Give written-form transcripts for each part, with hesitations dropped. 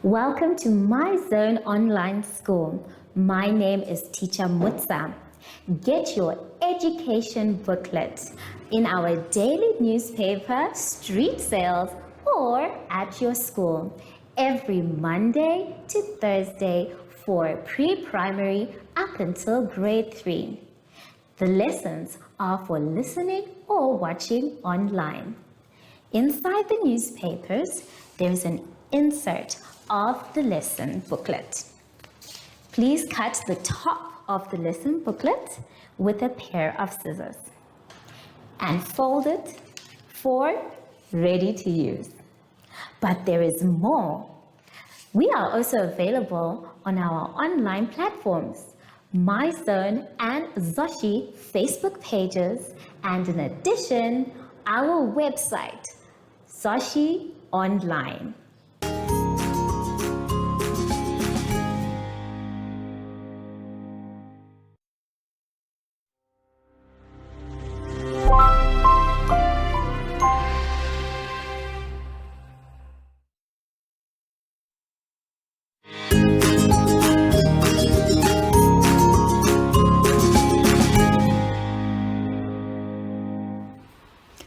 Welcome to My Zone Online School. My name is Teacher Mutsa. Get your education booklet in our daily newspaper, street sales, or at your school every Monday to Thursday for pre-primary up until grade 3. The lessons are for listening or watching online. Inside the newspapers, there's an insert of the lesson booklet. Please cut the top of the lesson booklet with a pair of scissors and fold it for ready to use. But there is more. We are also available on our online platforms, MyZone and Zoshi Facebook pages, and in addition, our website, Zoshi Online.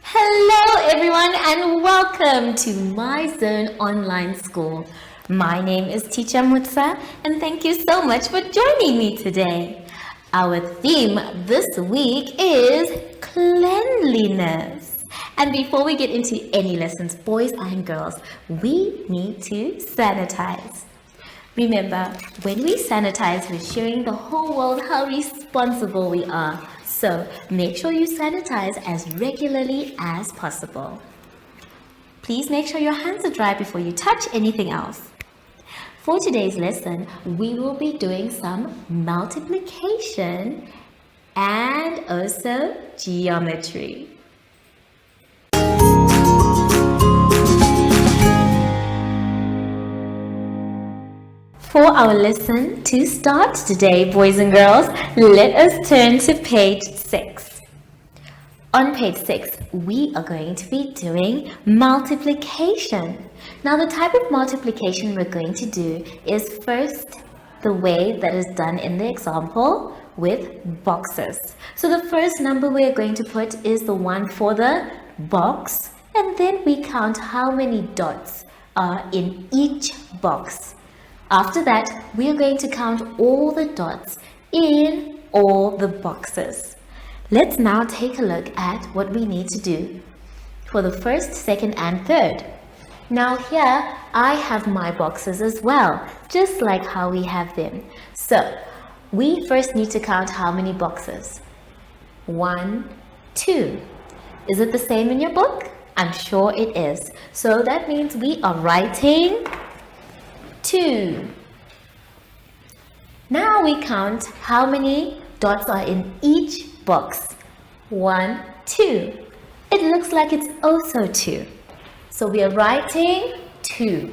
Hello everyone and welcome to My Zone Online School. My name is Teacher Mutsa and thank you so much for joining me today. Our theme this week is cleanliness. And before we get into any lessons, boys and girls, we need to sanitize. Remember, when we sanitize, we're showing the whole world how responsible we are. So make sure you sanitize as regularly as possible. Please make sure your hands are dry before you touch anything else. For today's lesson, we will be doing some multiplication and also geometry. For our lesson to start today, boys and girls, let us turn to page 6. On page 6, we are going to be doing multiplication. Now, the type of multiplication we're going to do is first the way that is done in the example with boxes. So the first number we're going to put is the one for the box, and then we count how many dots are in each box. After that, we are going to count all the dots in all the boxes. Let's now take a look at what we need to do for the first, second, and third. Now here, I have my boxes as well, just like how we have them. So, we first need to count how many boxes. 1, 2. Is it the same in your book? I'm sure it is. So that means we are writing 2. Now we count how many dots are in each box. 1, 2. It looks like it's also 2. So we are writing 2.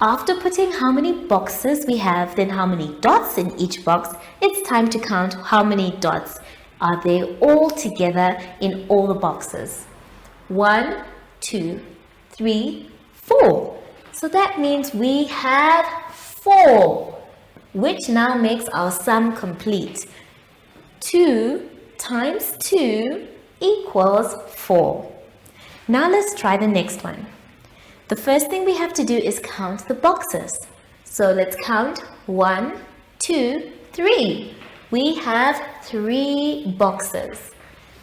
After putting how many boxes we have, then how many dots in each box, it's time to count how many dots are there all together in all the boxes. 1, 2, 3, 4. So that means we have 4, which now makes our sum complete. 2 times 2 equals 4. Now let's try the next one. The first thing we have to do is count the boxes. So let's count 1, 2, 3. We have 3 boxes.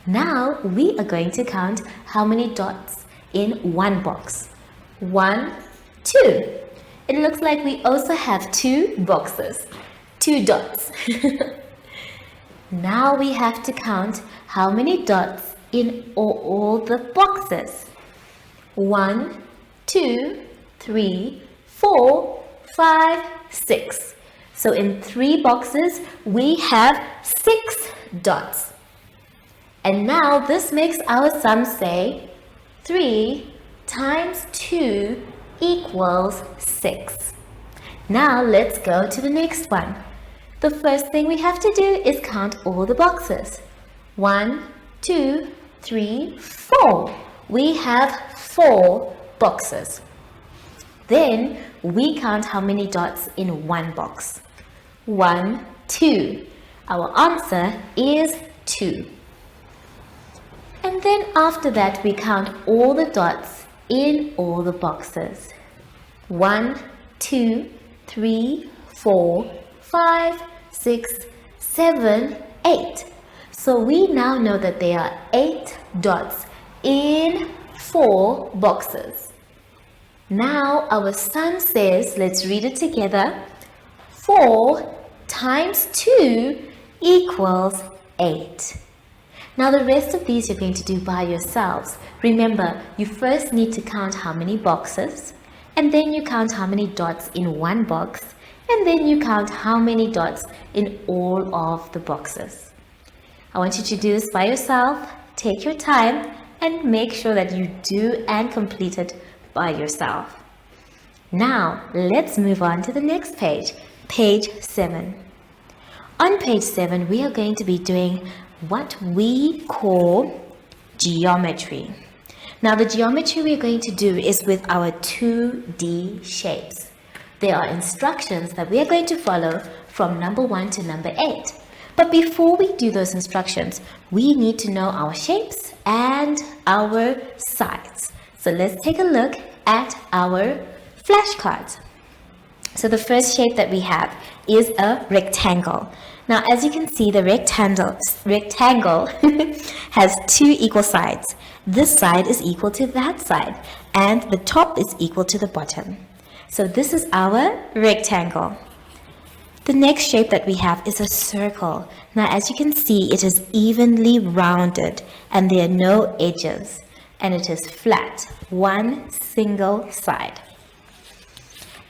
Now we are going to count how many dots in one box. 1, 2. It looks like we also have 2 boxes, 2 dots. Now we have to count how many dots in all the boxes. 1, 2, 3, 4, 5, 6. So in 3 boxes, we have 6 dots. And now this makes our sum say 3 times 2 equals 6. Now let's go to the next one. The first thing we have to do is count all the boxes. 1, 2, 3, 4. We have 4 boxes. Then we count how many dots in one box. 1, 2. Our answer is 2. And then after that, we count all the dots in all the boxes. 1, 2, 3, 4, 5, 6, 7, 8. So we now know that there are 8 dots in 4 boxes. Now our sum says, let's read it together, 4 times 2 equals 8. Now the rest of these you're going to do by yourselves. Remember, you first need to count how many boxes, and then you count how many dots in one box, and then you count how many dots in all of the boxes. I want you to do this by yourself. Take your time and make sure that you do and complete it by yourself. Now, let's move on to the next page, page 7. On page 7, we are going to be doing what we call geometry. Now, the geometry we're going to do is with our 2D shapes. There are instructions that we are going to follow from number 1 to number 8. But before we do those instructions, we need to know our shapes and our sides. So let's take a look at our flashcards. So the first shape that we have is a rectangle. Now, as you can see, the rectangle has 2 equal sides. This side is equal to that side, and the top is equal to the bottom. So this is our rectangle. The next shape that we have is a circle. Now, as you can see, it is evenly rounded and there are no edges, and it is flat, one single side.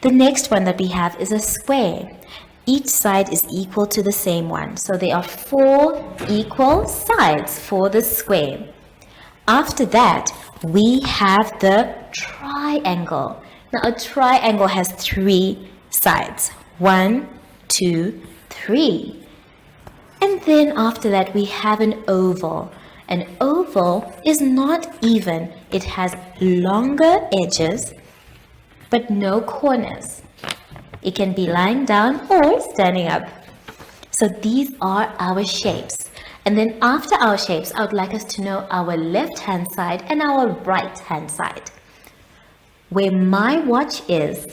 The next one that we have is a square. Each side is equal to the same one. So there are 4 equal sides for the square. After that, we have the triangle. Now, a triangle has 3 sides. 1, 2, 3. And then after that, we have an oval. An oval is not even. It has longer edges, but no corners. It can be lying down or standing up. So these are our shapes. And then after our shapes, I would like us to know our left-hand side and our right-hand side. Where my watch is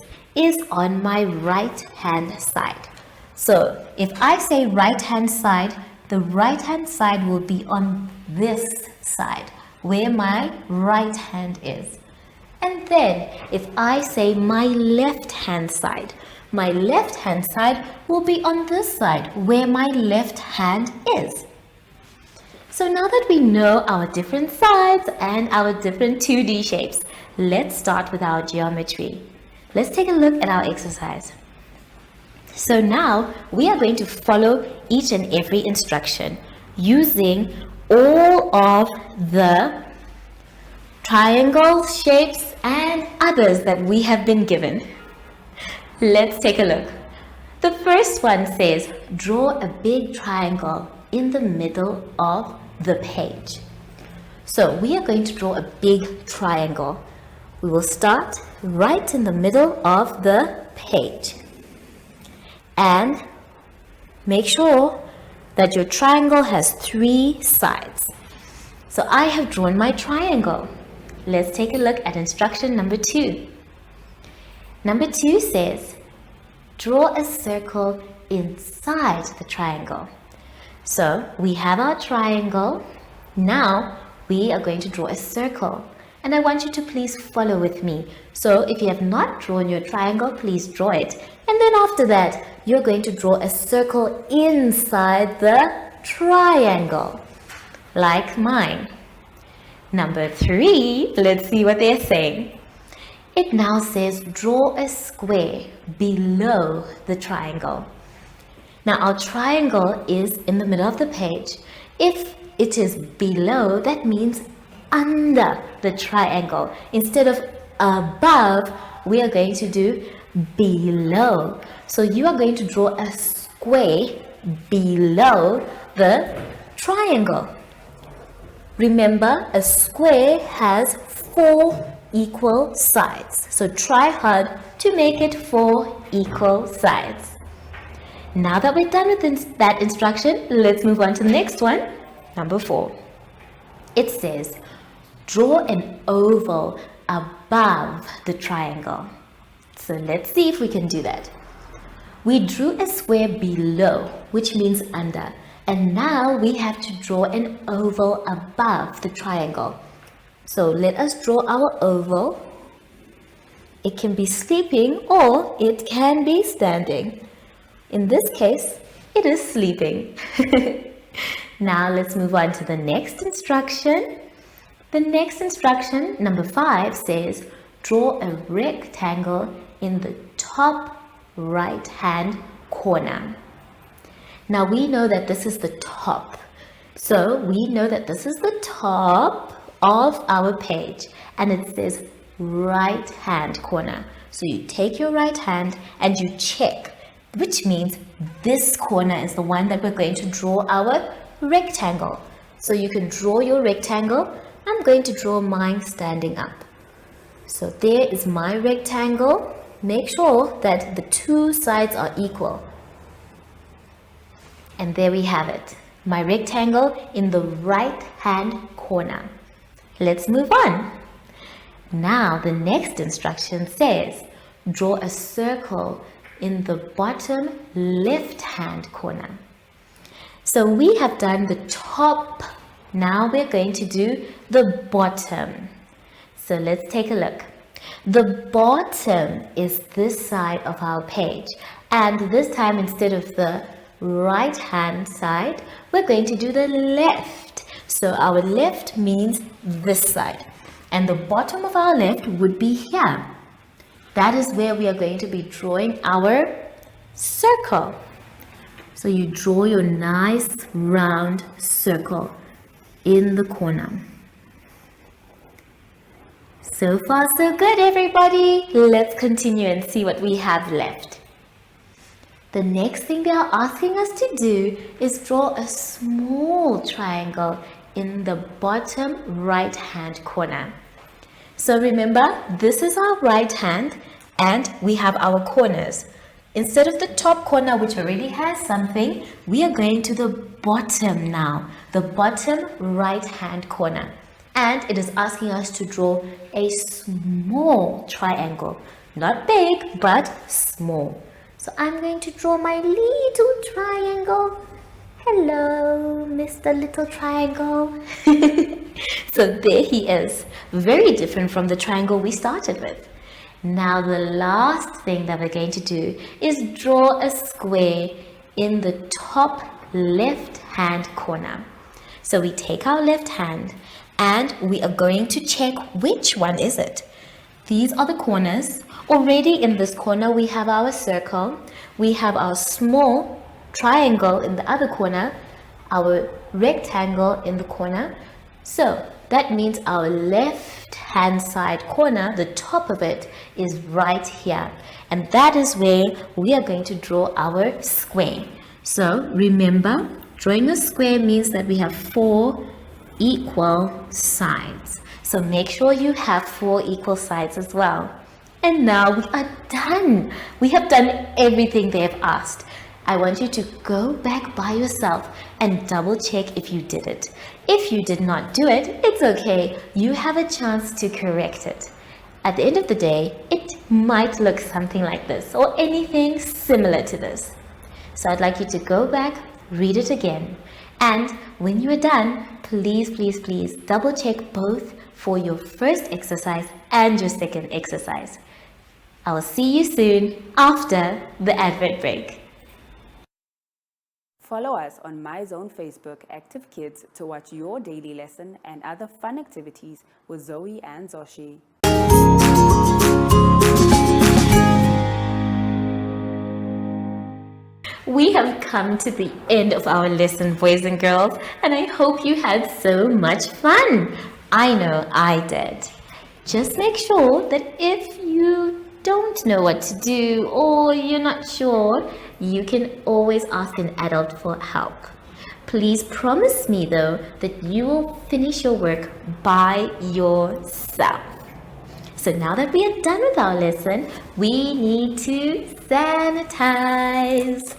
on my right-hand side. So if I say right-hand side, the right-hand side will be on this side, where my right hand is. And then if I say my left-hand side will be on this side, where my left hand is. So now that we know our different sides and our different 2D shapes, let's start with our geometry. Let's take a look at our exercise. So now we are going to follow each and every instruction using all of the triangles, shapes, and others that we have been given. Let's take a look. The first one says, draw a big triangle in the middle of the page. So we are going to draw a big triangle. We will start right in the middle of the page. And make sure that your triangle has 3 sides. So I have drawn my triangle. Let's take a look at instruction number 2. Number 2 says, draw a circle inside the triangle. So we have our triangle. Now we are going to draw a circle. And I want you to please follow with me. So if you have not drawn your triangle, please draw it. And then after that, you're going to draw a circle inside the triangle, like mine. Number 3, let's see what they're saying. It now says, draw a square below the triangle. Now our triangle is in the middle of the page. If it is below, that means under the triangle. Instead of above, we are going to do below. So you are going to draw a square below the triangle. Remember, a square has 4 equal sides. So try hard to make it 4 equal sides. Now that we're done with that instruction, let's move on to the next one, number 4. It says, draw an oval above the triangle. So let's see if we can do that. We drew a square below, which means under, and now we have to draw an oval above the triangle. So let us draw our oval. It can be sleeping or it can be standing. In this case, it is sleeping. Now let's move on to the next instruction. The next instruction, number 5, says, draw a rectangle in the top right hand corner. Now we know that this is the top. So we know that this is the top of our page and it says right hand corner. So you take your right hand and you check, which means this corner is the one that we're going to draw our rectangle. So you can draw your rectangle. I'm going to draw mine standing up. So there is my rectangle. Make sure that the 2 sides are equal. And there we have it. My rectangle in the right hand corner. Let's move on. Now the next instruction says, draw a circle in the bottom left hand corner. So we have done the top. Now we're going to do the bottom. So let's take a look. The bottom is this side of our page, and this time instead of the right hand side, we're going to do the left. So our left means this side, and the bottom of our left would be here. That is where we are going to be drawing our circle. So you draw your nice round circle in the corner. So far so good, everybody. Let's continue and see what we have left. The next thing they are asking us to do is draw a small triangle in the bottom right hand corner. So remember, this is our right hand and we have our corners. Instead of the top corner, which already has something, we are going to the bottom now, the bottom right hand corner. And it is asking us to draw a small triangle, not big, but small. So I'm going to draw my little triangle. Hello, Mr. Little Triangle. So there he is, very different from the triangle we started with. Now the last thing that we're going to do is draw a square in the top left hand corner. So we take our left hand and we are going to check which one is it. These are the corners. Already in this corner we have our circle, we have our small triangle in the other corner, our rectangle in the corner. So that means our left hand side corner, the top of it, is right here, and that is where we are going to draw our square. So remember, drawing a square means that we have 4 equal sides. So make sure you have 4 equal sides as well. And now we are done. We have done everything they have asked. I want you to go back by yourself and double check if you did it. If you did not do it, it's okay. You have a chance to correct it. At the end of the day, it might look something like this or anything similar to this. So I'd like you to go back, read it again. And when you are done, please double check both for your first exercise and your second exercise. I will see you soon after the advert break. Follow us on MyZone Facebook Active Kids to watch your daily lesson and other fun activities with Zoe and Zoshi. We have come to the end of our lesson, boys and girls, and I hope you had so much fun. I know I did. Just make sure that if you don't know what to do or you're not sure, you can always ask an adult for help. Please promise me though that you will finish your work by yourself. So now that we are done with our lesson, we need to sanitize.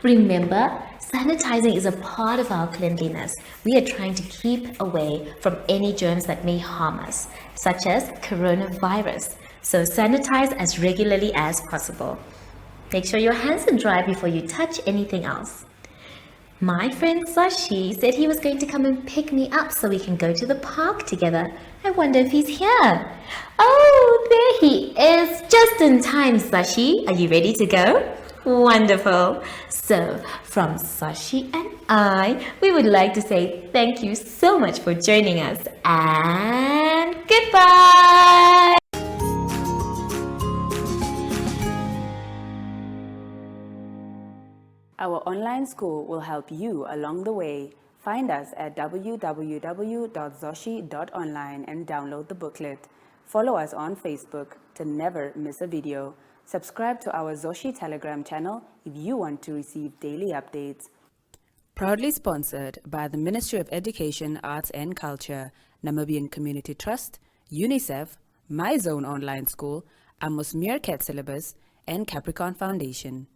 Remember, sanitizing is a part of our cleanliness. We are trying to keep away from any germs that may harm us, such as coronavirus. So sanitize as regularly as possible. Make sure your hands are dry before you touch anything else. My friend Sashi said he was going to come and pick me up so we can go to the park together. I wonder if he's here. Oh, there he is, just in time, Sashi. Are you ready to go? Wonderful. So, from Sashi and I, we would like to say thank you so much for joining us and goodbye. Our online school will help you along the way. Find us at www.zoshi.online and download the booklet. Follow us on Facebook to never miss a video. Subscribe to our Zoshi Telegram channel if you want to receive daily updates. Proudly sponsored by the Ministry of Education, Arts and Culture, Namibian Community Trust, UNICEF, My Zone Online School, Amos Meerkat Syllabus, and Capricorn Foundation.